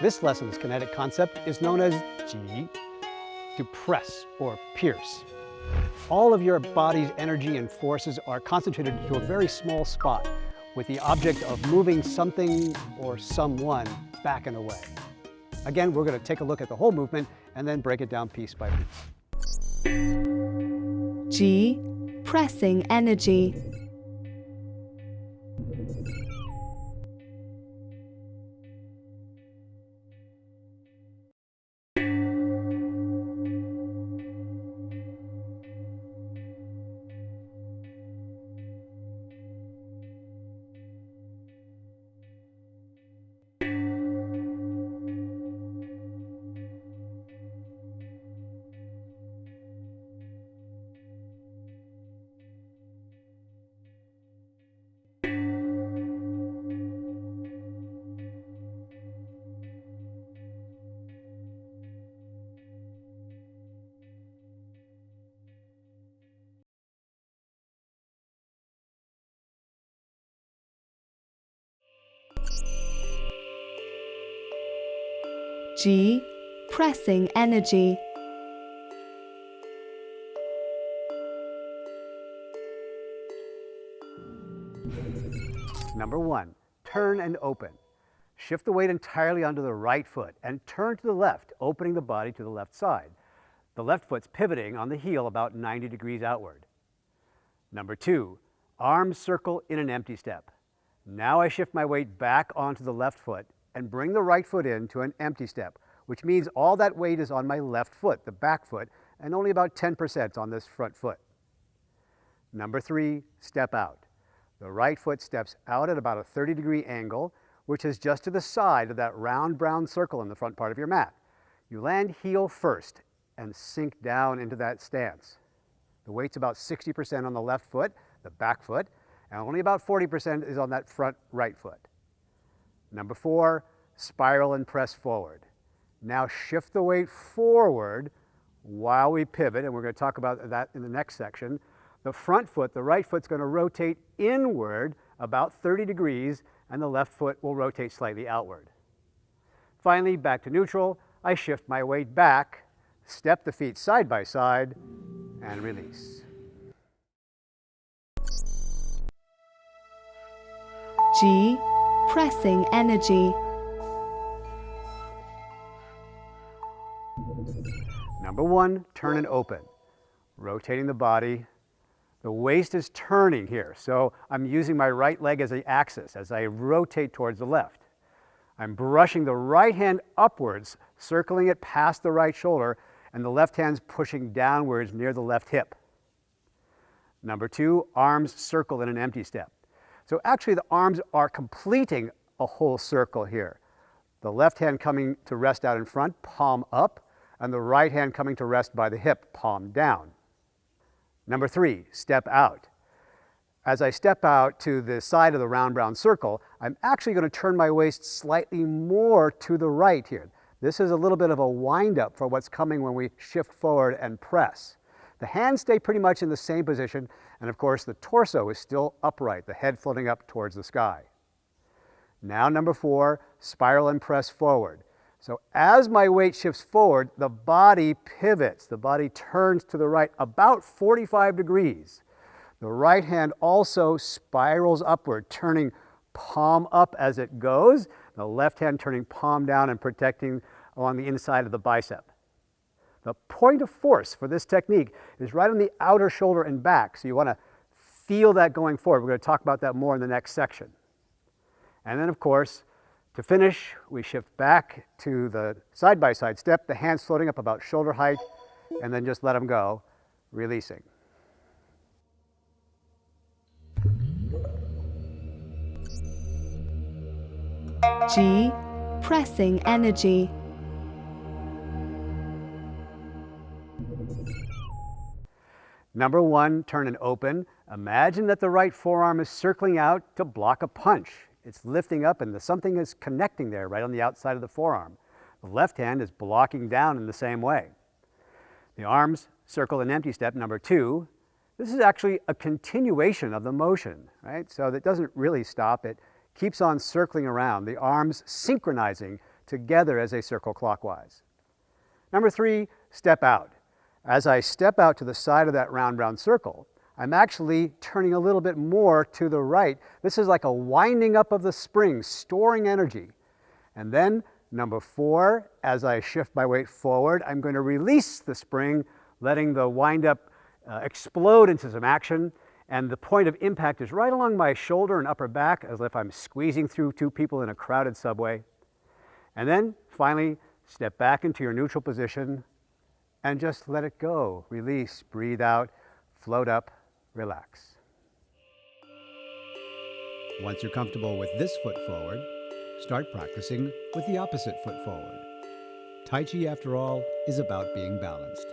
This lesson's kinetic concept is known as Ji, to press or pierce. All of your body's energy and forces are concentrated into a very small spot with the object of moving something or someone back and away. Again, we're going to take a look at the whole movement and then break it down piece by piece. Ji, pressing energy. Ji, pressing energy. Number 1, turn and open. Shift the weight entirely onto the right foot and turn to the left, opening the body to the left side. The left foot's pivoting on the heel about 90 degrees outward. Number 2, arms circle in an empty step. Now I shift my weight back onto the left foot and bring the right foot into an empty step, which means all that weight is on my left foot, the back foot, and only about 10% on this front foot. Number 3, step out. The right foot steps out at about a 30-degree angle, which is just to the side of that round brown circle in the front part of your mat. You land heel first and sink down into that stance. The weight's about 60% on the left foot, the back foot, and only about 40% is on that front right foot. Number 4, spiral and press forward. Now shift the weight forward while we pivot, and we're going to talk about that in the next section. The front foot, the right foot's going to rotate inward about 30 degrees, and the left foot will rotate slightly outward. Finally, back to neutral, I shift my weight back, step the feet side by side, and release. Ji, pressing energy. Number 1, turn and open. Rotating the body. The waist is turning here, so I'm using my right leg as the axis as I rotate towards the left. I'm brushing the right hand upwards, circling it past the right shoulder, and the left hand's pushing downwards near the left hip. Number 2, arms circle in an empty step. So actually the arms are completing a whole circle here. The left hand coming to rest out in front, palm up, and the right hand coming to rest by the hip, palm down. Number 3, step out. As I step out to the side of the round brown circle, I'm actually going to turn my waist slightly more to the right here. This is a little bit of a wind-up for what's coming when we shift forward and press. The hands stay pretty much in the same position, and of course the torso is still upright, the head floating up towards the sky. Now number 4, spiral and press forward. So as my weight shifts forward, the body pivots. The body turns to the right about 45 degrees. The right hand also spirals upward, turning palm up as it goes. The left hand turning palm down and protecting along the inside of the bicep. The point of force for this technique is right on the outer shoulder and back, so you want to feel that going forward. We're going to talk about that more in the next section. And then, of course, to finish, we shift back to the side-by-side step, the hands floating up about shoulder height, and then just let them go, releasing. Ji, pressing energy. Number 1, turn and open. Imagine that the right forearm is circling out to block a punch. It's lifting up and something is connecting there right on the outside of the forearm. The left hand is blocking down in the same way. The arms circle in empty step, number 2. This is actually a continuation of the motion, right? So that doesn't really stop. It keeps on circling around, the arms synchronizing together as they circle clockwise. Number 3, step out. As I step out to the side of that round circle, I'm actually turning a little bit more to the right. This is like a winding up of the spring, storing energy. And then number 4, as I shift my weight forward, I'm going to release the spring, letting the wind up explode into some action. And the point of impact is right along my shoulder and upper back, as if I'm squeezing through 2 people in a crowded subway. And then finally, step back into your neutral position and just let it go. Release, breathe out, float up, relax. Once you're comfortable with this foot forward, start practicing with the opposite foot forward. Tai Chi, after all, is about being balanced.